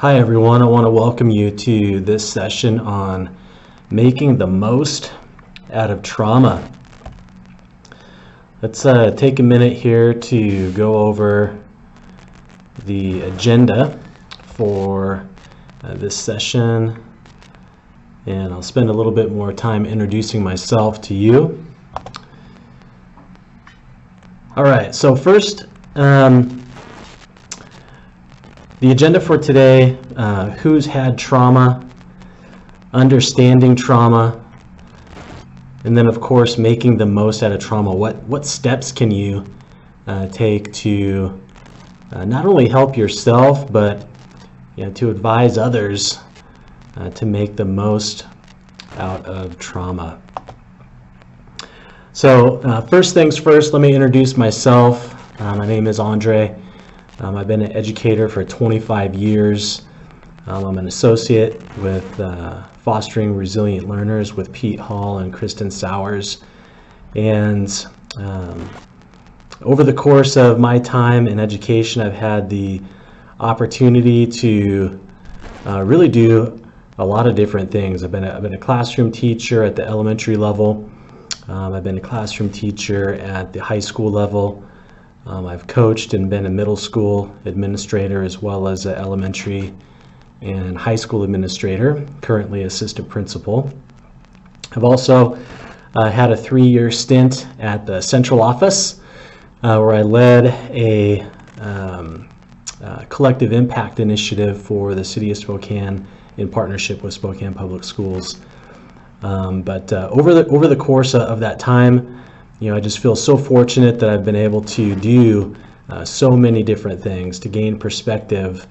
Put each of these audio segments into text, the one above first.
Hi everyone, I want to welcome you to this session on making the most out of trauma. Let's take a minute here to go over the agenda for this session, and I'll spend a little bit more time introducing myself to you. All right, so first, the agenda for today, who's had trauma, understanding trauma, and then of course making the most out of trauma. What steps can you take to not only help yourself, but to advise others to make the most out of trauma. So first things first, let me introduce myself. My name is Andre. I've been an educator for 25 years. I'm an associate with Fostering Resilient Learners with Pete Hall and Kristen Sowers. And over the course of my time in education, I've had the opportunity to really do a lot of different things. I've been a classroom teacher at the elementary level. I've been a classroom teacher at the high school level. I've coached and been a middle school administrator as well as an elementary and high school administrator, currently assistant principal. I've also had a 3-year stint at the central office where I led a collective impact initiative for the city of Spokane in partnership with Spokane Public Schools. But over the course of that time, I just feel so fortunate that I've been able to do so many different things, to gain perspective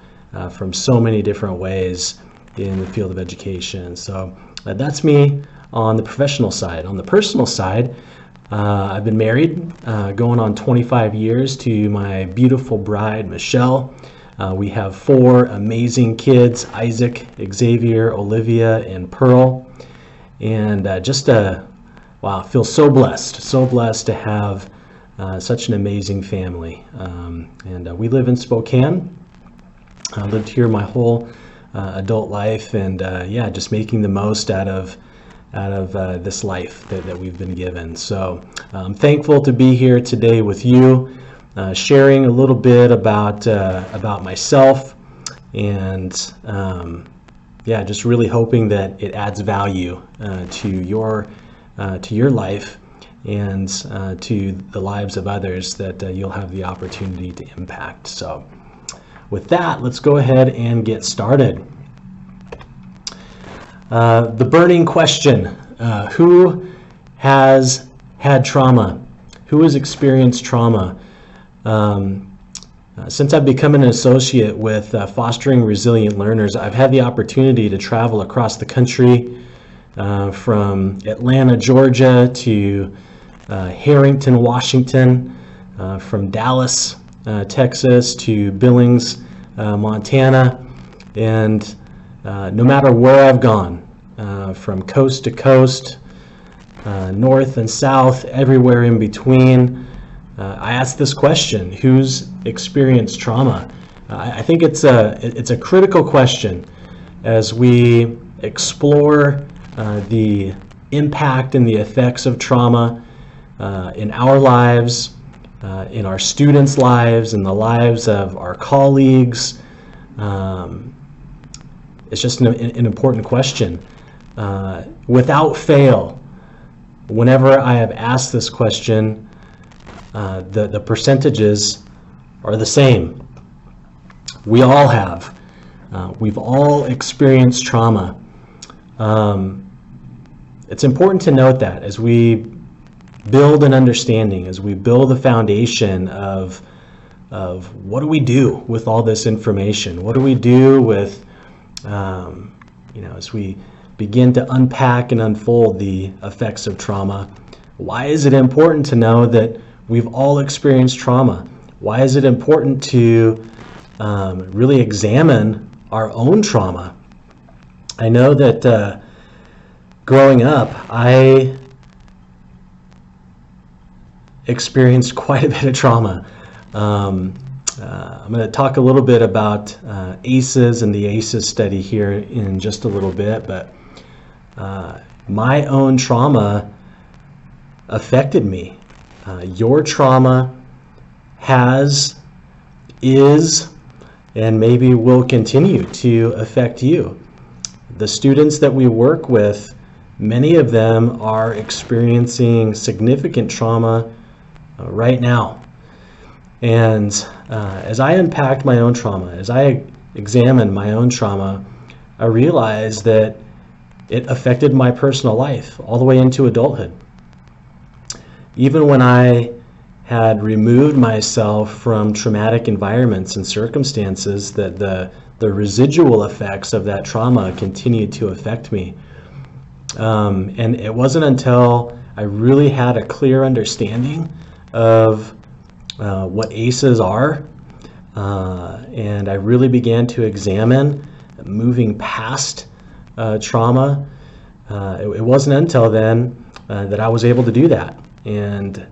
from so many different ways in the field of education. So that's me on the professional side. On the personal side, I've been married going on 25 years to my beautiful bride, Michelle. We have 4 amazing kids, Isaac, Xavier, Olivia, and Pearl. And wow, I feel so blessed to have such an amazing family. And we live in Spokane. I lived here my whole adult life, and just making the most out of this life that we've been given. So I'm thankful to be here today with you, sharing a little bit about myself, and just really hoping that it adds value to your life and to the lives of others that you'll have the opportunity to impact. So with that, let's go ahead and get started. The burning question, who has had trauma? Who has experienced trauma? Since I've become an associate with Fostering Resilient Learners, I've had the opportunity to travel across the country, from Atlanta, Georgia to Harrington, Washington, from Dallas, Texas to Billings, Montana, and no matter where I've gone, from coast to coast, north and south, everywhere in between, I ask this question: who's experienced trauma? I think it's a critical question as we explore the impact and the effects of trauma in our lives, in our students' lives, in the lives of our colleagues. It's just an important question. Without fail, whenever I have asked this question, the percentages are the same. We all have. We've all experienced trauma. It's important to note that as we build an understanding, as we build a foundation of what do we do with all this information? What do we do with, as we begin to unpack and unfold the effects of trauma? Why is it important to know that we've all experienced trauma? Why is it important to really examine our own trauma? I know that growing up, I experienced quite a bit of trauma. I'm going to talk a little bit about ACEs and the ACEs study here in just a little bit, but my own trauma affected me. Your trauma is, and maybe will continue to affect you. The students that we work with, many of them are experiencing significant trauma right now. And as I unpacked my own trauma, as I examined my own trauma, I realized that it affected my personal life all the way into adulthood. Even when I had removed myself from traumatic environments and circumstances, that the residual effects of that trauma continued to affect me. And it wasn't until I really had a clear understanding of what ACEs are, and I really began to examine moving past trauma. It wasn't until then that I was able to do that. And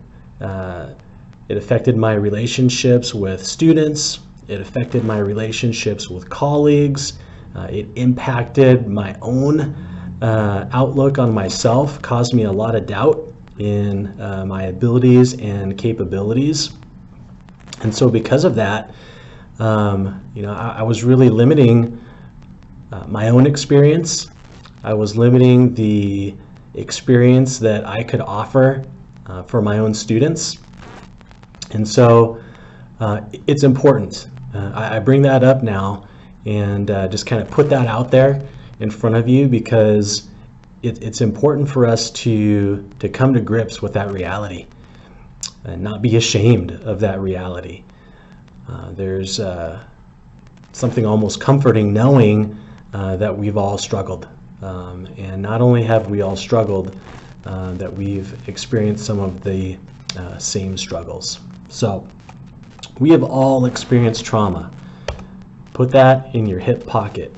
it affected my relationships with students. It affected my relationships with colleagues. It impacted my own outlook on myself, caused me a lot of doubt in my abilities and capabilities. And so because of that, I was really limiting my own experience. I was limiting the experience that I could offer for my own students. And so it's important. I bring that up now and just kind of put that out there in front of you, because it's important for us to come to grips with that reality and not be ashamed of that reality. There's something almost comforting knowing that we've all struggled. And not only have we all struggled, that we've experienced some of the same struggles. So we have all experienced trauma. Put that in your hip pocket.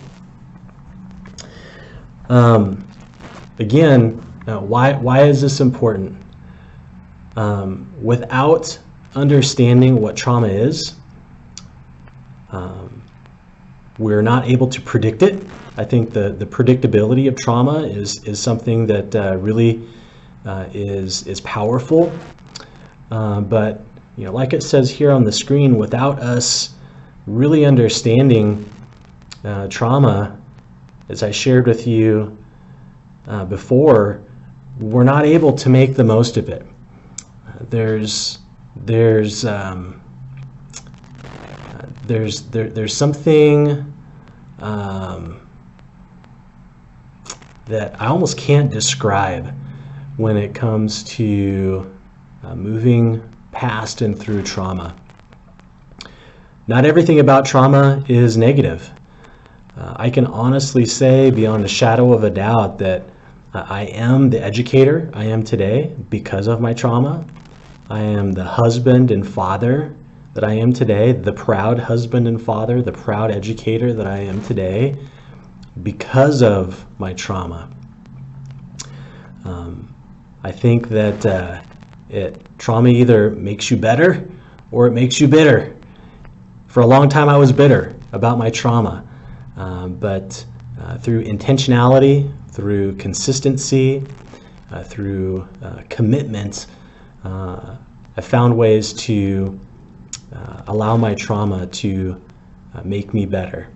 Again, why is this important? Without understanding what trauma is, we're not able to predict it. I think the predictability of trauma is something that really is powerful. But like it says here on the screen, without us really understanding trauma, as I shared with you before, we're not able to make the most of it. There's something that I almost can't describe when it comes to moving past and through trauma. Not everything about trauma is negative. I can honestly say beyond a shadow of a doubt that I am the educator I am today because of my trauma. I am the husband and father that I am today, the proud husband and father, the proud educator that I am today because of my trauma. I think that trauma either makes you better or it makes you bitter. For a long time I was bitter about my trauma, but through intentionality, through consistency, through commitment, I found ways to allow my trauma to make me better.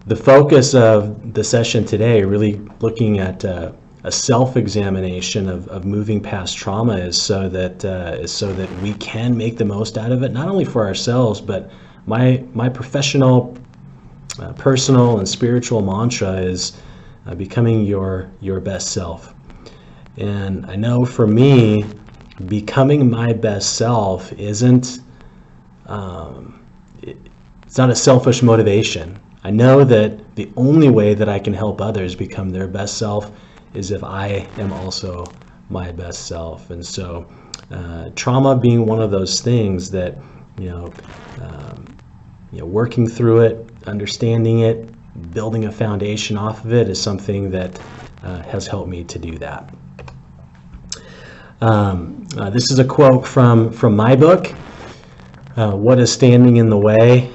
The focus of the session today, really looking at a self-examination of moving past trauma, is so that we can make the most out of it, not only for ourselves, but my professional, personal, and spiritual mantra is becoming your best self. And I know for me, becoming my best self isn't, it's not a selfish motivation. I know that the only way that I can help others become their best self is if I am also my best self. And so trauma being one of those things that, working through it, understanding it, building a foundation off of it is something that has helped me to do that. This is a quote from my book. What is standing in the way?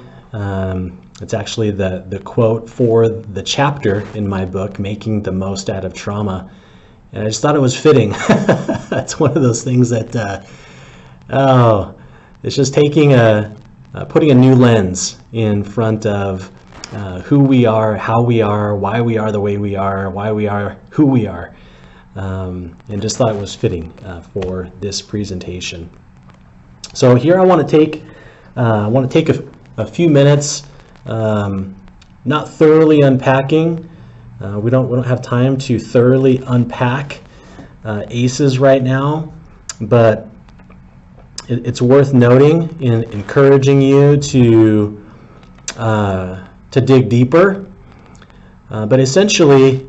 It's actually the quote for the chapter in my book, Making the Most Out of Trauma. And I just thought it was fitting. That's one of those things that, it's just putting a new lens in front of who we are, how we are, why we are the way we are, why we are who we are. And just thought it was fitting for this presentation. So here I want to take a few minutes, not thoroughly unpacking. We don't have time to thoroughly unpack ACEs right now, but it's worth noting and encouraging you to dig deeper. But essentially,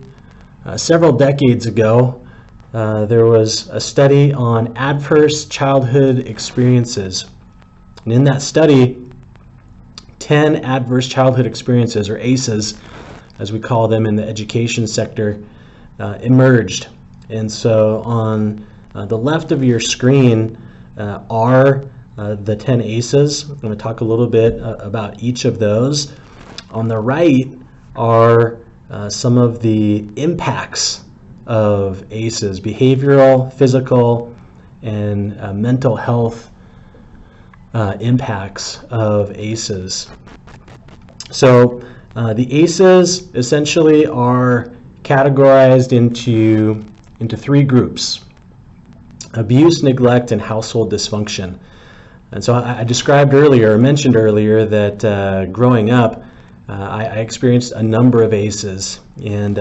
several decades ago, there was a study on adverse childhood experiences. And in that study, 10 adverse childhood experiences, or ACEs, as we call them in the education sector, emerged. And so on the left of your screen are the 10 ACEs. I'm going to talk a little bit about each of those. On the right are some of the impacts of ACEs, behavioral, physical, and mental health impacts of ACEs. So the ACEs essentially are categorized into three groups: abuse, neglect, and household dysfunction. And so I mentioned earlier that growing up, I experienced a number of ACEs, and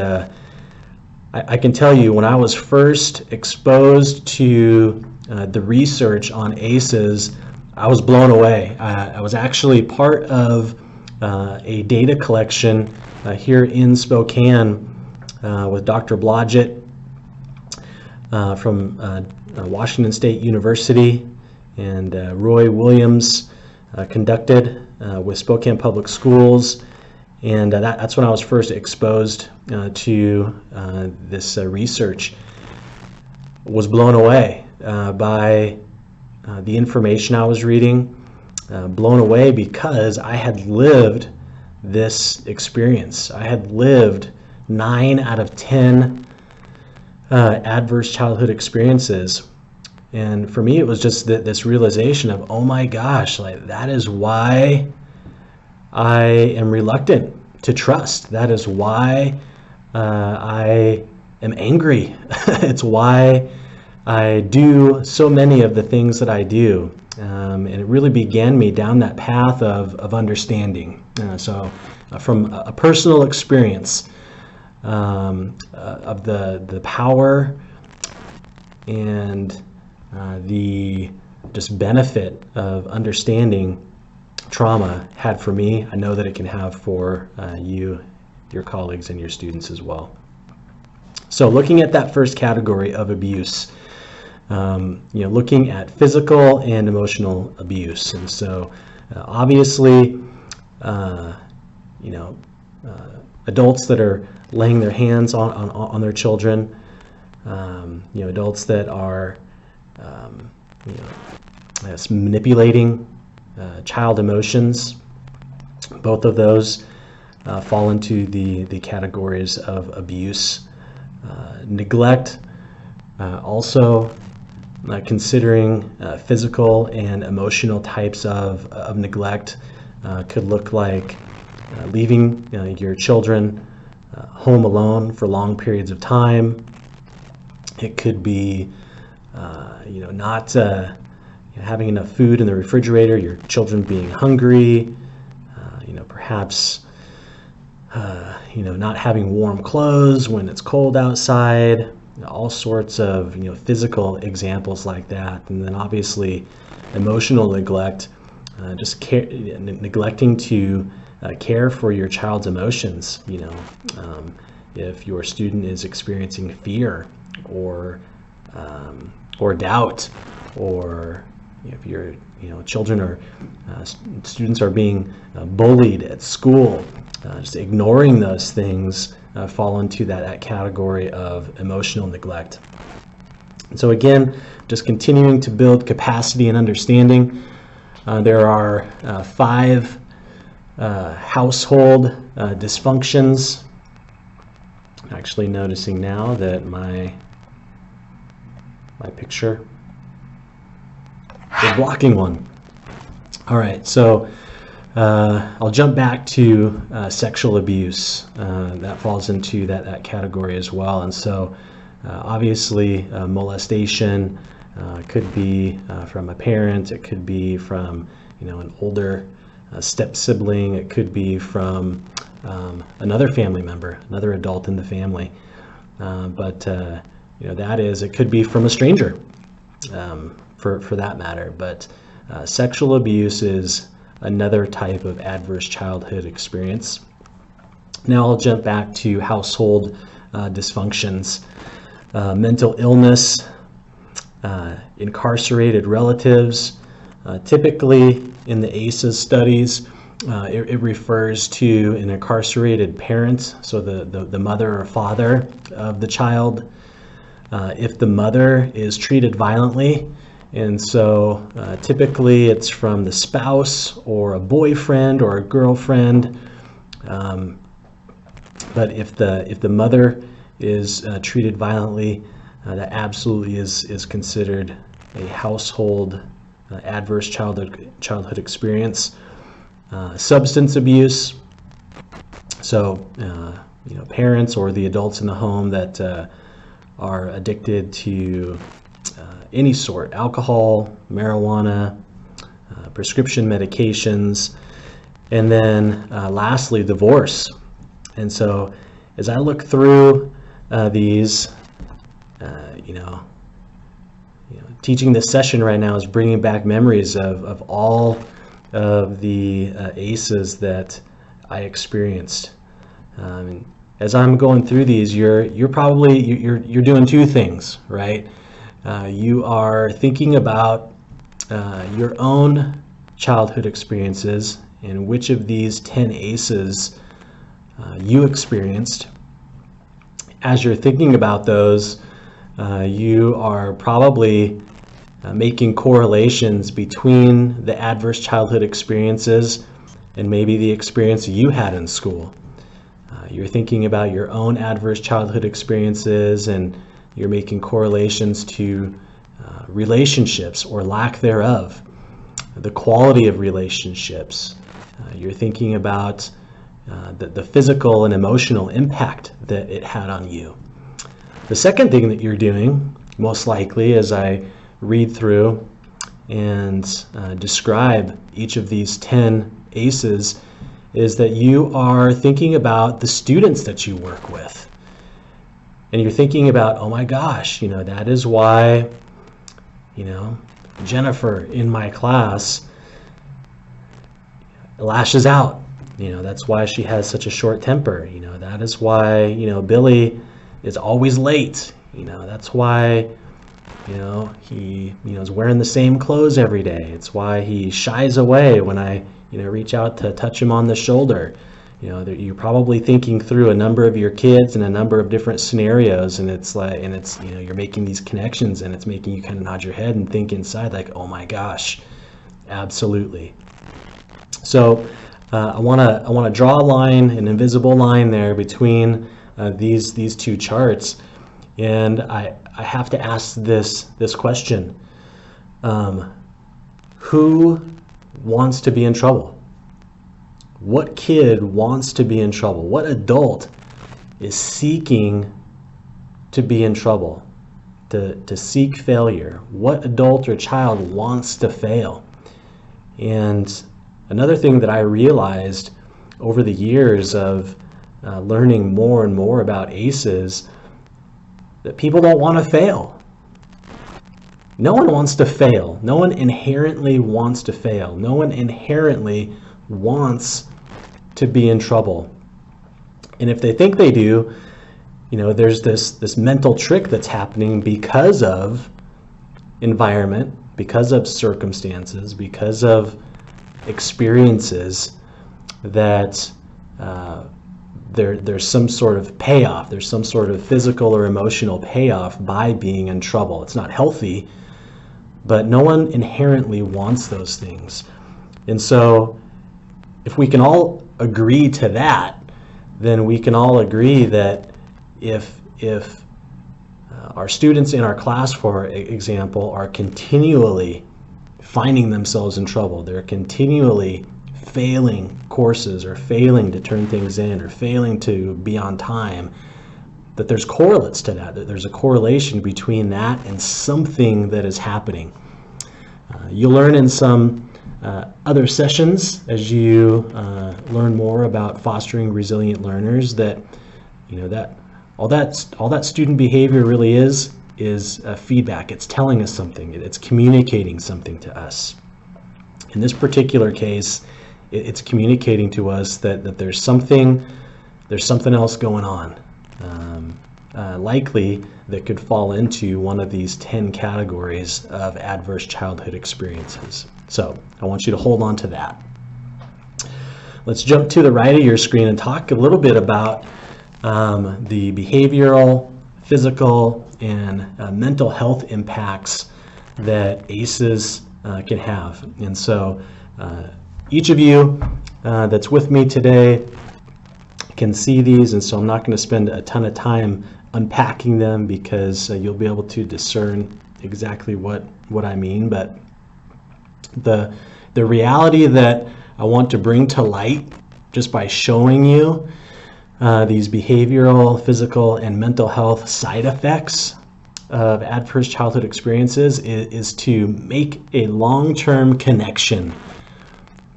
I can tell you, when I was first exposed to the research on ACEs, I was blown away. I was actually part of a data collection here in Spokane with Dr. Blodgett from Washington State University, and Roy Williams conducted with Spokane Public Schools. And that's when I was first exposed to this research. Was blown away by the information I was reading, blown away because I had lived this experience. I had lived 9 out of 10 adverse childhood experiences. And for me, it was just this realization of, oh my gosh, like that is why I am reluctant to trust. That is why I am angry. It's why I do so many of the things that I do. And it really began me down that path of understanding. So from a personal experience of the power and the just benefit of understanding trauma had for me, I know that it can have for you, your colleagues, and your students as well. So looking at that first category of abuse, looking at physical and emotional abuse. And so obviously, adults that are laying their hands on their children, adults that are manipulating child emotions. Both of those fall into the categories of abuse. Neglect, also considering physical and emotional types of neglect, could look like leaving your children home alone for long periods of time. It could be not having enough food in the refrigerator, your children being hungry, perhaps not having warm clothes when it's cold outside, all sorts of physical examples like that. And then obviously emotional neglect, neglecting to care for your child's emotions. If your student is experiencing fear or doubt, or if your children or students are being bullied at school, just ignoring those things fall into that category of emotional neglect. And so again, just continuing to build capacity and understanding There are 5 household dysfunctions. Actually noticing now that my picture is blocking one. All right, so I'll jump back to sexual abuse. That falls into that category as well. And so obviously molestation could be from a parent, it could be from an older step sibling, it could be from another family member, another adult in the family. But it could be from a stranger, for that matter. But sexual abuse is another type of adverse childhood experience. Now I'll jump back to household dysfunctions. Mental illness, incarcerated relatives. Typically in the ACEs studies, it refers to an incarcerated parent, so the mother or father of the child. If the mother is treated violently, and so typically it's from the spouse or a boyfriend or a girlfriend. But if the mother is treated violently, that absolutely is considered a household adverse childhood experience. Substance abuse. So parents or the adults in the home that are addicted to any sort, alcohol, marijuana, prescription medications, and then lastly, divorce. And so as I look through these, teaching this session right now is bringing back memories of all of the ACEs that I experienced. As I'm going through these, you're doing 2 things, right? You are thinking about your own childhood experiences and which of these 10 ACEs you experienced. As you're thinking about those, you are probably making correlations between the adverse childhood experiences and maybe the experience you had in school. You're thinking about your own adverse childhood experiences, and you're making correlations to relationships or lack thereof, the quality of relationships. You're thinking about the physical and emotional impact that it had on you. The second thing that you're doing, most likely, as I read through and describe each of these 10 ACEs, is that you are thinking about the students that you work with. And you're thinking about, oh my gosh, that is why, Jennifer in my class lashes out. That's why she has such a short temper. That is why, Billy is always late. That's why, he, is wearing the same clothes every day. It's why he shies away when I, reach out to touch him on the shoulder. You're probably thinking through a number of your kids and a number of different scenarios, and it's you're making these connections, and it's making you kind of nod your head and think inside like, oh my gosh, absolutely. So I want to draw a line, an invisible line there between these 2 charts, and I have to ask this question: who wants to be in trouble? What kid wants to be in trouble? What adult is seeking to be in trouble, to seek failure? What adult or child wants to fail? And another thing that I realized over the years of learning more and more about ACEs, that people don't want to fail. No one wants to fail. No one inherently wants to fail. No one inherently wants to be in trouble. And if they think they do, there's this mental trick that's happening because of environment, because of circumstances, because of experiences, that there's some sort of payoff, there's some sort of physical or emotional payoff by being in trouble. It's not healthy, but no one inherently wants those things. And so if we can all agree to that, then we can all agree that if our students in our class, for example, are continually finding themselves in trouble, they're continually failing courses or failing to turn things in or failing to be on time, that there's correlates to that, that there's a correlation between that and something that is happening. You'll learn in some other sessions as you learn more about fostering resilient learners that, you know, that all that student behavior really is feedback. It's telling us something. It's communicating something to us. In this particular case, it's communicating to us that there's something else going on, likely that could fall into one of these 10 categories of adverse childhood experiences. So I want you to hold on to that. Let's jump to the right of your screen and talk a little bit about the behavioral, physical, and mental health impacts that ACEs can have. And so each of you that's with me today can see these, and so I'm not going to spend a ton of time unpacking them because you'll be able to discern exactly what I mean. But the reality that I want to bring to light just by showing you these behavioral, physical, and mental health side effects of adverse childhood experiences is to make a long-term connection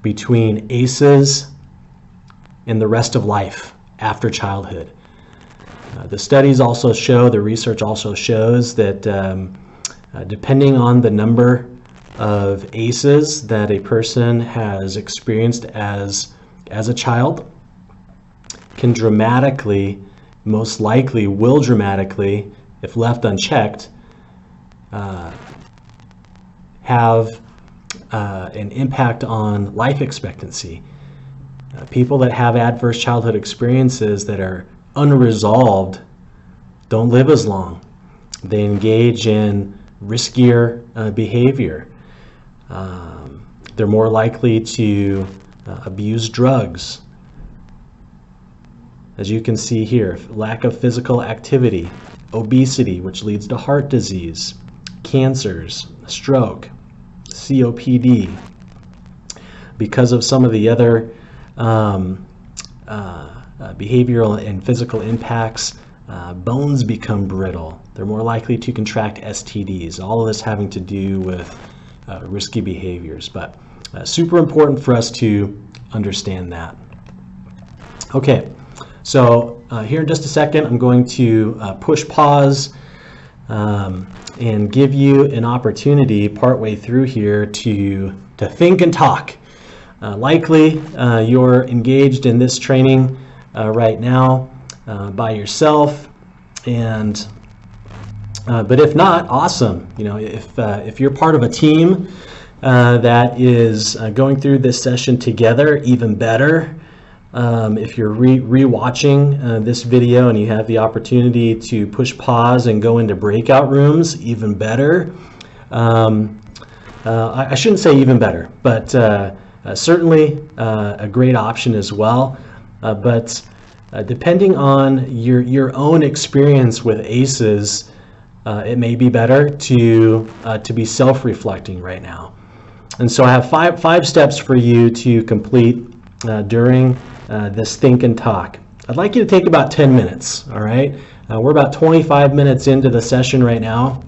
between ACEs and the rest of life after childhood. The studies also show, the research also shows that depending on the number of ACEs that a person has experienced as a child, can dramatically, most likely will dramatically, if left unchecked, have an impact on life expectancy. People that have adverse childhood experiences that are unresolved don't live as long. They engage in riskier behavior. They're more likely to abuse drugs. As you can see here, lack of physical activity, obesity, which leads to heart disease, cancers, stroke, COPD. Because of some of the other behavioral and physical impacts, bones become brittle. They're more likely to contract STDs. All of this having to do with risky behaviors, but super important for us to understand that. Okay, so here in just a second, I'm going to push pause and give you an opportunity partway through here to think and talk. Likely you're engaged in this training right now by yourself, and but if not, awesome. You know, if you're part of a team that is going through this session together, even better. If you're re-watching this video and you have the opportunity to push pause and go into breakout rooms, even better. I shouldn't say even better, but certainly a great option as well. But depending on your own experience with ACEs, it may be better to be self-reflecting right now. And so I have five steps for you to complete during this think and talk. I'd like you to take about 10 minutes, all right? We're about 25 minutes into the session right now.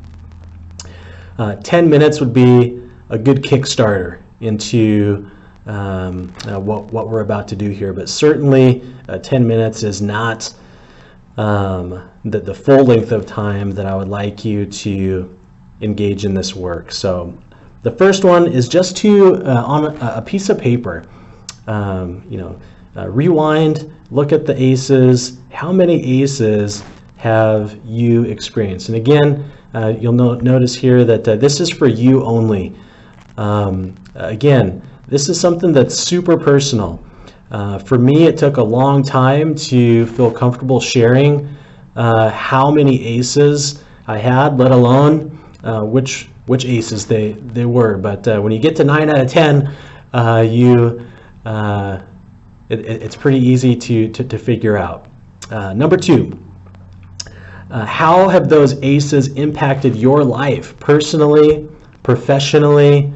10 minutes would be a good Kickstarter into what we're about to do here, but certainly 10 minutes is not the full length of time that I would like you to engage in this work. So the first one is just to, on a piece of paper, rewind, look at the ACEs. How many ACEs have you experienced? And again, you'll notice here that this is for you only. Again, this is something that's super personal. For me, it took a long time to feel comfortable sharing how many ACEs I had, let alone which which ACEs they were, but when you get to 9 out of 10, it's pretty easy to figure out. Number 2, how have those ACEs impacted your life personally, professionally,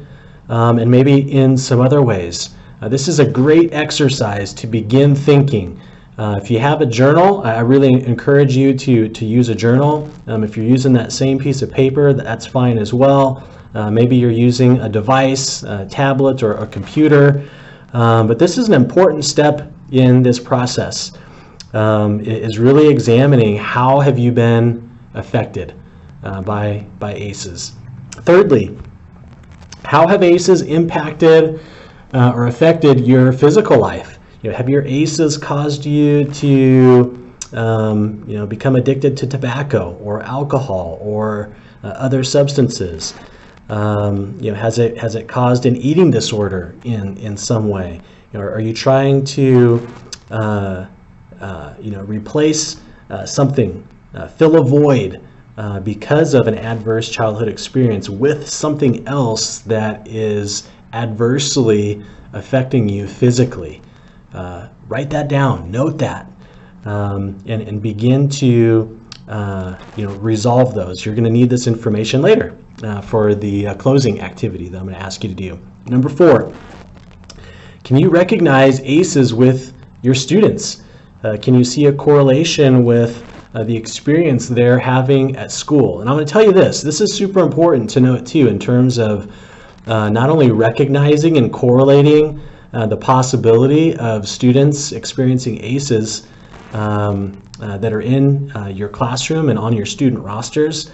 and maybe in some other ways? This is a great exercise to begin thinking. If you have a journal, I really encourage you to use a journal. If you're using that same piece of paper, that's fine as well. Maybe you're using a device, a tablet, or a computer. But this is an important step in this process. Is really examining how have you been affected by ACEs. Thirdly, how have ACEs impacted or affected your physical life? Have your ACEs caused you to become addicted to tobacco or alcohol or other substances? Has it caused an eating disorder in some way? Are you trying to replace something, fill a void because of an adverse childhood experience with something else that is adversely affecting you physically? Write that down, note that, and begin to resolve those. You're going to need this information later for the closing activity that I'm going to ask you to do. Number 4, can you recognize ACEs with your students? Can you see a correlation with the experience they're having at school? And I'm going to tell you this is super important to note too, in terms of not only recognizing and correlating the possibility of students experiencing ACEs that are in your classroom and on your student rosters.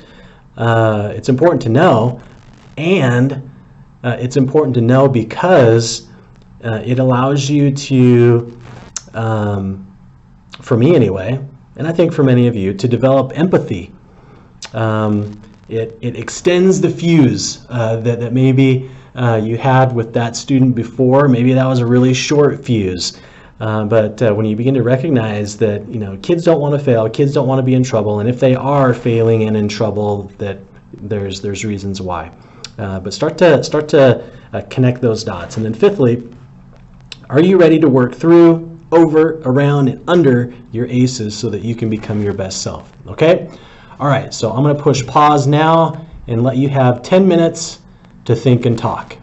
It's important to know, and it's important to know because it allows you to, for me anyway, and I think for many of you, to develop empathy. It extends the fuse that maybe you had with that student before. Maybe that was a really short fuse. But when you begin to recognize that kids don't want to fail, kids don't want to be in trouble, and if they are failing and in trouble, that there's reasons why. But start to connect those dots. And then fifthly, are you ready to work through, over, around, and under your ACEs so that you can become your best self? Okay? All right, so I'm going to push pause now and let you have 10 minutes to think and talk.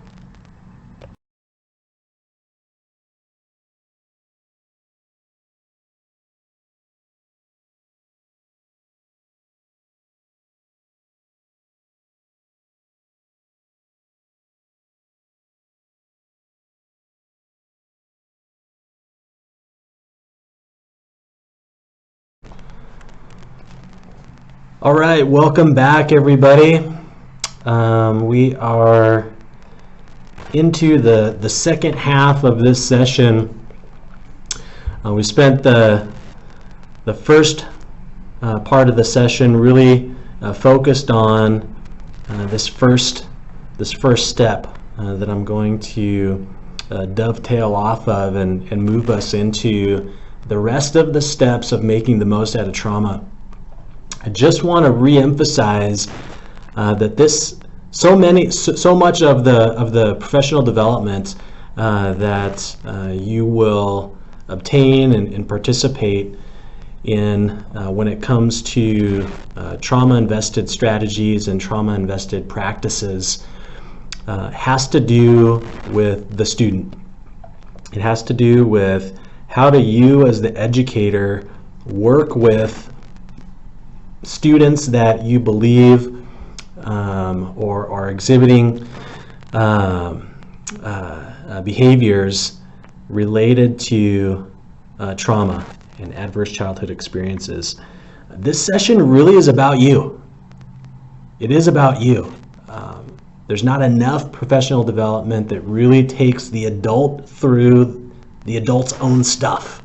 All right, welcome back, everybody. We are into the second half of this session. We spent the first part of the session really focused on this first step that I'm going to dovetail off of and move us into the rest of the steps of making the most out of trauma. I just want to re-emphasize that so much of the professional development that you will obtain and participate in when it comes to trauma-invested strategies and trauma-invested practices has to do with the student. It has to do with how do you as the educator work with students that you believe or are exhibiting behaviors related to trauma and adverse childhood experiences. This session really is about you. It is about you. There's not enough professional development that really takes the adult through the adult's own stuff.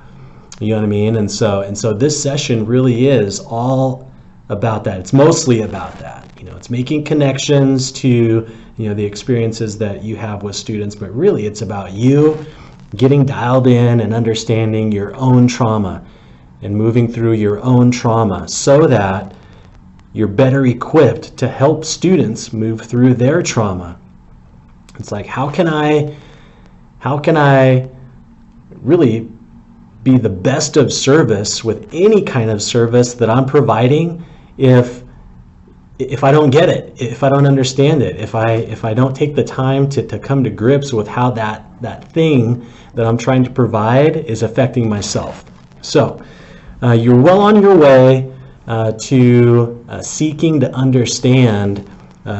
You know what I mean? And so this session really is all about that. It's mostly about that. It's making connections to the experiences that you have with students, but really it's about you getting dialed in and understanding your own trauma and moving through your own trauma so that you're better equipped to help students move through their trauma. It's like, how can I really be the best of service with any kind of service that I'm providing if I don't get it, if I don't understand it, if I don't take the time to come to grips with how that thing that I'm trying to provide is affecting myself. So you're well on your way to seeking to understand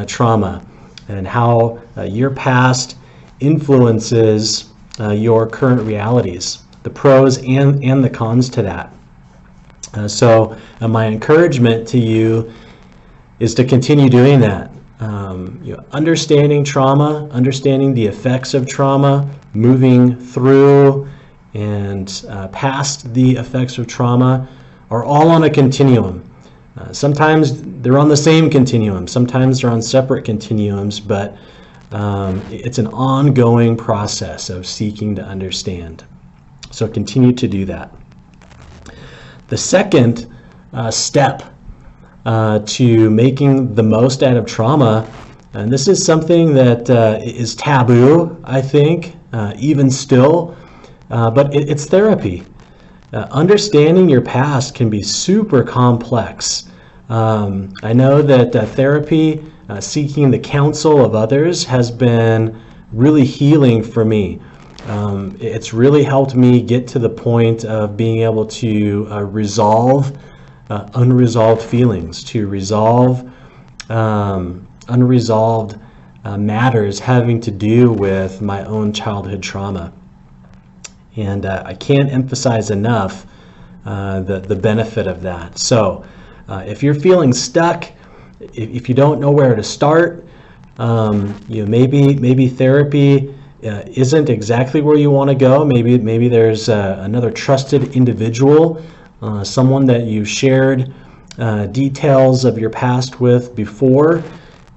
trauma and how your past influences your current realities, the pros and the cons to that. So my encouragement to you is to continue doing that. Understanding trauma, understanding the effects of trauma, moving through and past the effects of trauma are all on a continuum. Sometimes they're on the same continuum, sometimes they're on separate continuums, but it's an ongoing process of seeking to understand. So continue to do that. The second step to making the most out of trauma, and this is something that is taboo, I think, even still, but it's therapy. Understanding your past can be super complex. I know that therapy, seeking the counsel of others, has been really healing for me. It's really helped me get to the point of being able to resolve unresolved feelings, to resolve unresolved matters having to do with my own childhood trauma. And I can't emphasize enough the benefit of that. So if you're feeling stuck, if you don't know where to start, maybe therapy isn't exactly where you want to go. Maybe there's another trusted individual, someone that you shared details of your past with before,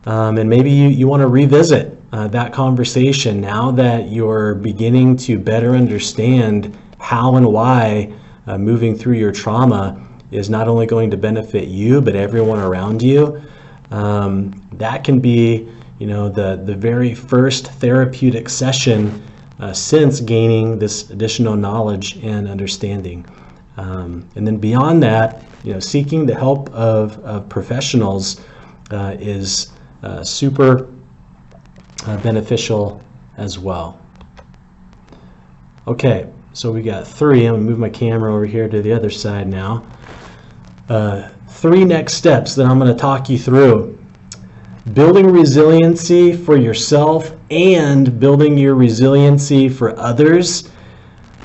and maybe you want to revisit that conversation now that you're beginning to better understand how and why moving through your trauma is not only going to benefit you but everyone around you. That can be, the very first therapeutic session since gaining this additional knowledge and understanding. And then beyond that, seeking the help of professionals is super beneficial as well. Okay, so we got 3. I'm going to move my camera over here to the other side now. 3 next steps that I'm going to talk you through. Building resiliency for yourself and building your resiliency for others.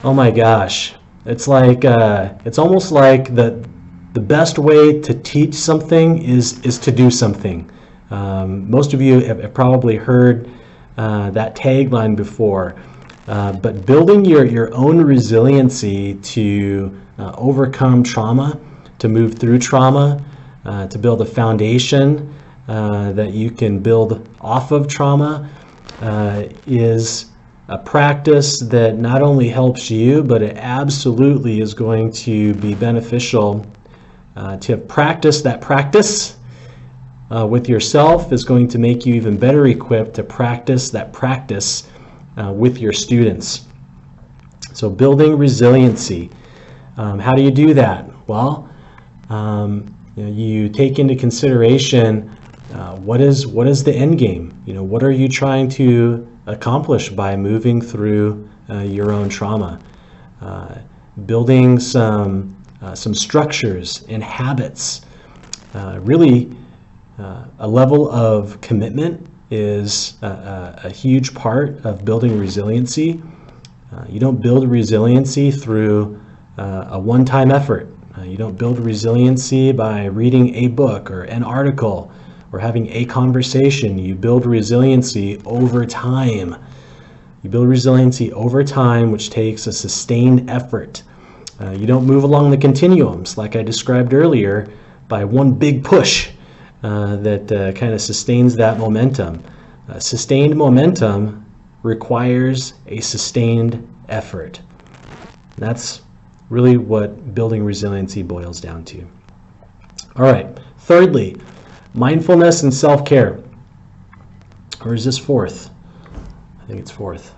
Oh my gosh. It's like it's almost like the best way to teach something is to do something. Most of you have probably heard that tagline before, but building your own resiliency to overcome trauma, to move through trauma, to build a foundation that you can build off of trauma is a practice that not only helps you, but it absolutely is going to be beneficial to practice that practice with yourself is going to make you even better equipped to practice that practice with your students. So building resiliency. How do you do that? Well, you take into consideration what is the end game? What are you trying to accomplish by moving through your own trauma? Building some structures and habits. Really, a level of commitment is a huge part of building resiliency. You don't build resiliency through a one-time effort. You don't build resiliency by reading a book or an article or having a conversation. You build resiliency over time. You build resiliency over time, which takes a sustained effort. You don't move along the continuums, like I described earlier, by one big push that kind of sustains that momentum. Sustained momentum requires a sustained effort. That's really what building resiliency boils down to. All right, Thirdly, mindfulness and self-care. Or is this fourth? I think it's fourth.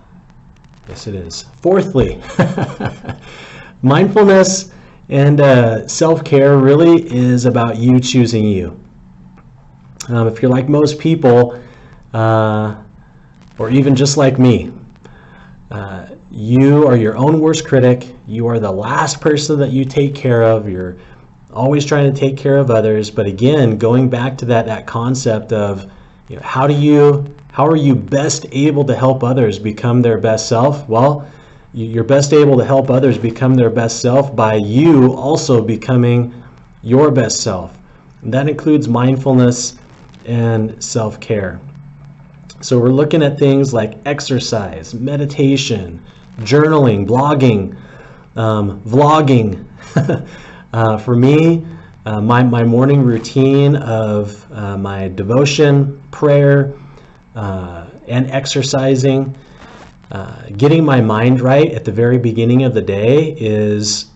Yes, it is. Fourthly, mindfulness and self-care really is about you choosing you. If you're like most people, or even just like me, you are your own worst critic. You are the last person that you take care of. You're always trying to take care of others. But again, going back to that concept of, how are you best able to help others become their best self? Well, you're best able to help others become their best self by you also becoming your best self. And that includes mindfulness and self-care. So we're looking at things like exercise, meditation, journaling, blogging, vlogging. For me, my morning routine of my devotion, prayer, and exercising, getting my mind right at the very beginning of the day is,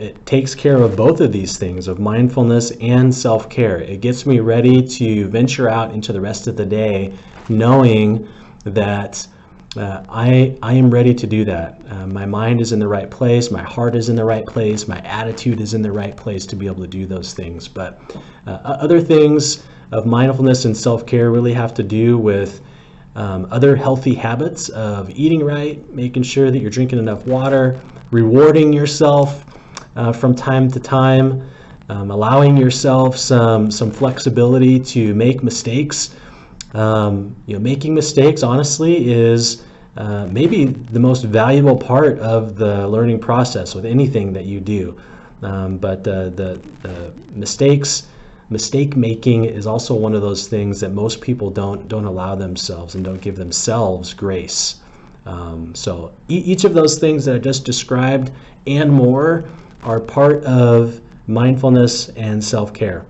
it takes care of both of these things, of mindfulness and self-care. It gets me ready to venture out into the rest of the day knowing that I am ready to do that. My mind is in the right place, my heart is in the right place, my attitude is in the right place to be able to do those things. But other things of mindfulness and self-care really have to do with other healthy habits of eating right, making sure that you're drinking enough water, rewarding yourself from time to time, allowing yourself some flexibility to make mistakes. Making mistakes, honestly, is maybe the most valuable part of the learning process with anything that you do. But the mistake making is also one of those things that most people don't allow themselves and don't give themselves grace. So each of those things that I just described and more are part of mindfulness and self-care.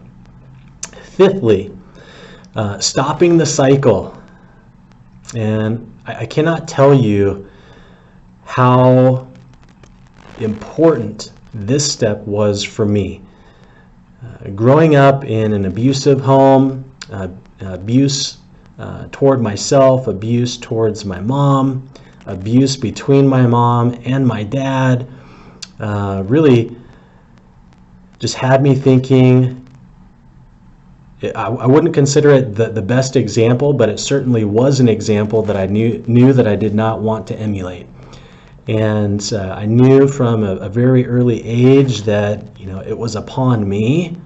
Fifthly, stopping the cycle. And I cannot tell you how important this step was for me. Growing up in an abusive home, abuse toward myself, abuse towards my mom, abuse between my mom and my dad, really just had me thinking. I wouldn't consider it the best example, but it certainly was an example that I knew that I did not want to emulate. And I knew from a very early age that it was upon me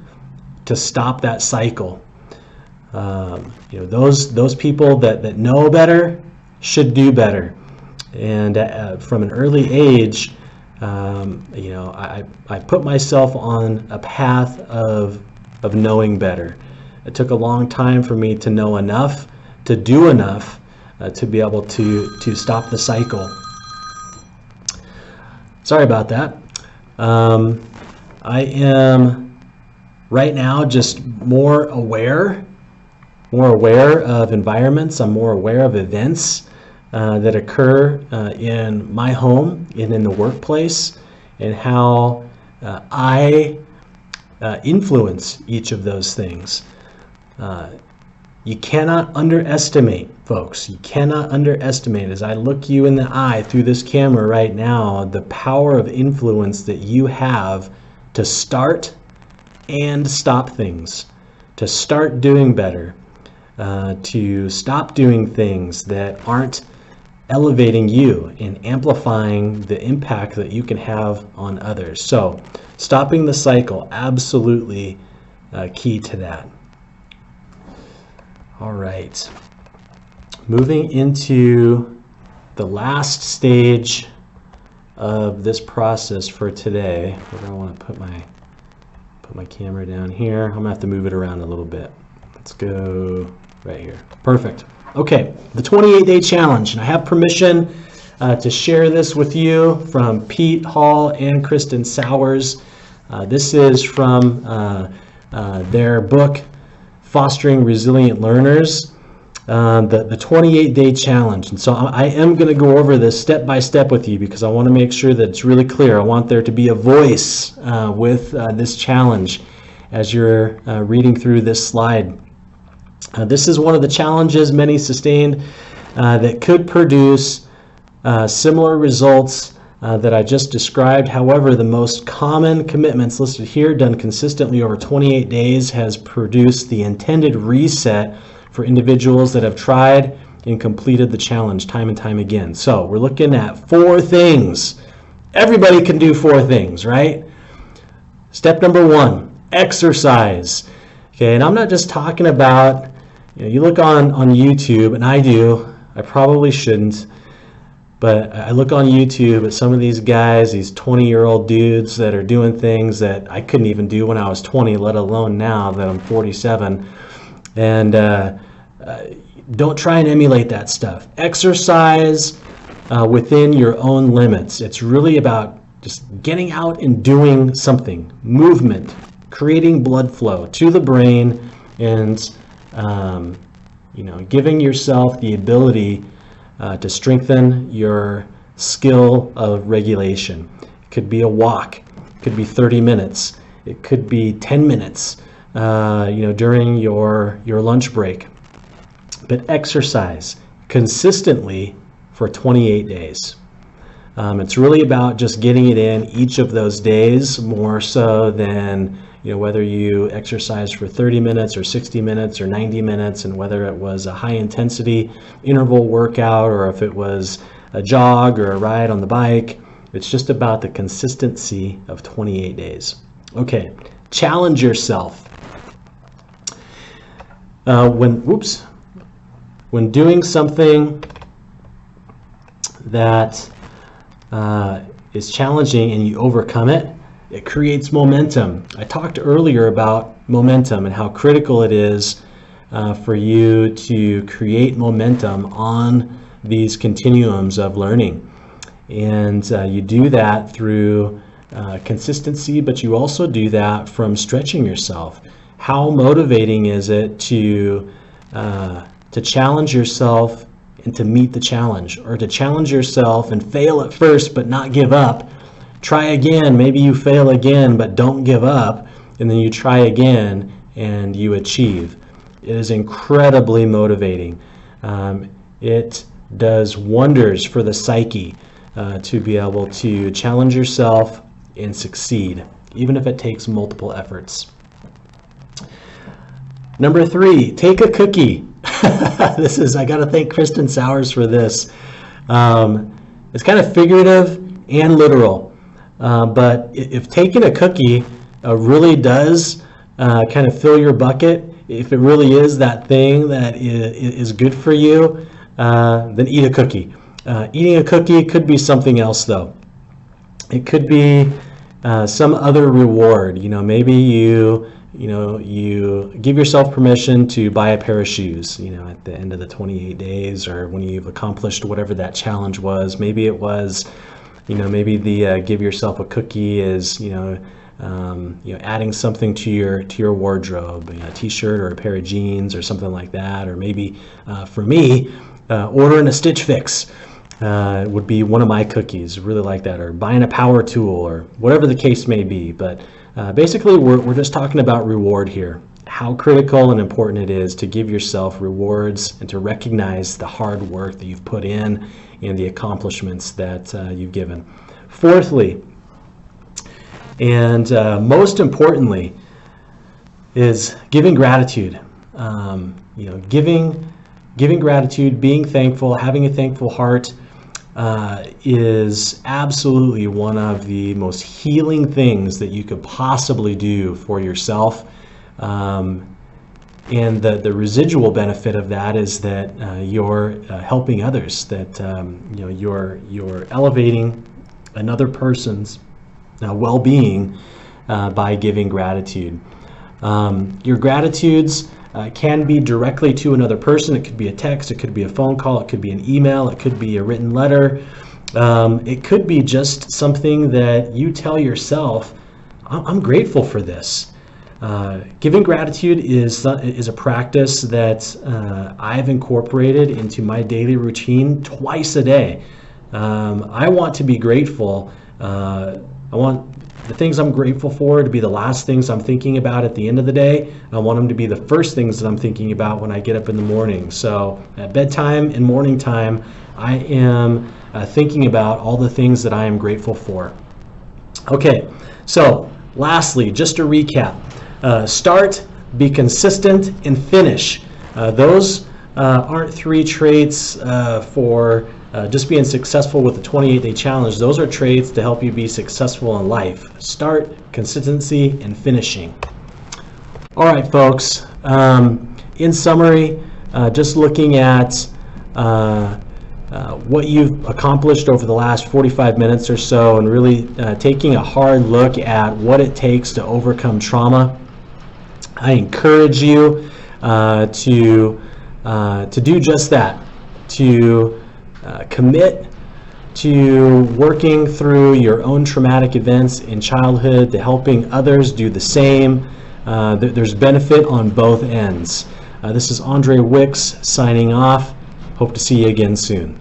to stop that cycle. Those people that know better should do better. And from an early age, I put myself on a path of knowing better. It took a long time for me to know enough, to do enough, to be able to stop the cycle. Sorry about that. I am right now just more aware of environments. I'm more aware of events that occur in my home and in the workplace, and how I influence each of those things. You cannot underestimate, folks. You cannot underestimate, as I look you in the eye through this camera right now, the power of influence that you have to start and stop things, to start doing better, to stop doing things that aren't elevating you and amplifying the impact that you can have on others. So, stopping the cycle, absolutely key to that. All right, moving into the last stage of this process for today. We're going to want to put my camera down here. I'm going to have to move it around a little bit. Let's go right here. Perfect. Okay, the 28-day challenge. And I have permission to share this with you from Pete Hall and Kristen Sowers. This is from their book, Fostering Resilient Learners, the 28-day challenge. And so I am going to go over this step by step with you because I want to make sure that it's really clear. I want there to be a voice with this challenge. as you're reading through this slide. This is one of the challenges many sustained that could produce similar results that I just described. However, the most common commitments listed here, done consistently over 28 days, has produced the intended reset for individuals that have tried and completed the challenge time and time again. So we're looking at 4 things. Everybody can do 4 things, right? Step number 1, exercise. Okay, and I'm not just talking about, you look on YouTube, and I do, I probably shouldn't, but I look on YouTube at some of these guys, these 20-year-old dudes that are doing things that I couldn't even do when I was 20, let alone now that I'm 47. And don't try and emulate that stuff. Exercise within your own limits. It's really about just getting out and doing something. Movement, creating blood flow to the brain, and giving yourself the ability to strengthen your skill of regulation. It could be a walk, it could be 30 minutes, it could be 10 minutes, during your lunch break. But exercise consistently for 28 days. It's really about just getting it in each of those days, more so than whether you exercise for 30 minutes or 60 minutes or 90 minutes, and whether it was a high intensity interval workout or if it was a jog or a ride on the bike. It's just about the consistency of 28 days. Okay, challenge yourself. When doing something that is challenging and you overcome it, it creates momentum. I talked earlier about momentum and how critical it is for you to create momentum on these continuums of learning. And you do that through consistency, but you also do that from stretching yourself. How motivating is it to challenge yourself and to meet the challenge, or to challenge yourself and fail at first but not give up? Try again, maybe you fail again, but don't give up, and then you try again and you achieve. It is incredibly motivating. It does wonders for the psyche to be able to challenge yourself and succeed, even if it takes multiple efforts. Number 3, take a cookie. I got to thank Kristen Sowers for this. It's kind of figurative and literal. But if taking a cookie really does kind of fill your bucket, if it really is that thing that is good for you, then eat a cookie. Eating a cookie could be something else, though. It could be some other reward. Maybe you give yourself permission to buy a pair of shoes, at the end of the 28 days, or when you've accomplished whatever that challenge was. Maybe it was, maybe the give yourself a cookie is, adding something to your wardrobe, a t-shirt or a pair of jeans or something like that. Or maybe for me, ordering a Stitch Fix would be one of my cookies. Really like that. Or buying a power tool, or whatever the case may be. But basically, we're just talking about reward here. How critical and important it is to give yourself rewards and to recognize the hard work that you've put in and the accomplishments that you've given. Fourthly, and most importantly, is giving gratitude. Giving gratitude, being thankful, having a thankful heart is absolutely one of the most healing things that you could possibly do for yourself. And the residual benefit of that is that you're helping others, that you're elevating another person's well-being by giving gratitude. Your gratitudes can be directly to another person. It could be a text, it could be a phone call, it could be an email, it could be a written letter. It could be just something that you tell yourself, I'm grateful for this. Giving gratitude is a practice that I've incorporated into my daily routine twice a day. I want to be grateful. I want the things I'm grateful for to be the last things I'm thinking about at the end of the day. And I want them to be the first things that I'm thinking about when I get up in the morning. So at bedtime and morning time, I am thinking about all the things that I am grateful for. Okay, so lastly, just to recap, start, be consistent, and finish. Those aren't 3 traits for just being successful with the 28-day challenge. Those are traits to help you be successful in life. Start, consistency, and finishing. All right, folks. In summary, just looking at what you've accomplished over the last 45 minutes or so, and really taking a hard look at what it takes to overcome trauma, I encourage you to do just that, to commit to working through your own traumatic events in childhood, to helping others do the same. There's benefit on both ends. This is Andre Wicks signing off. Hope to see you again soon.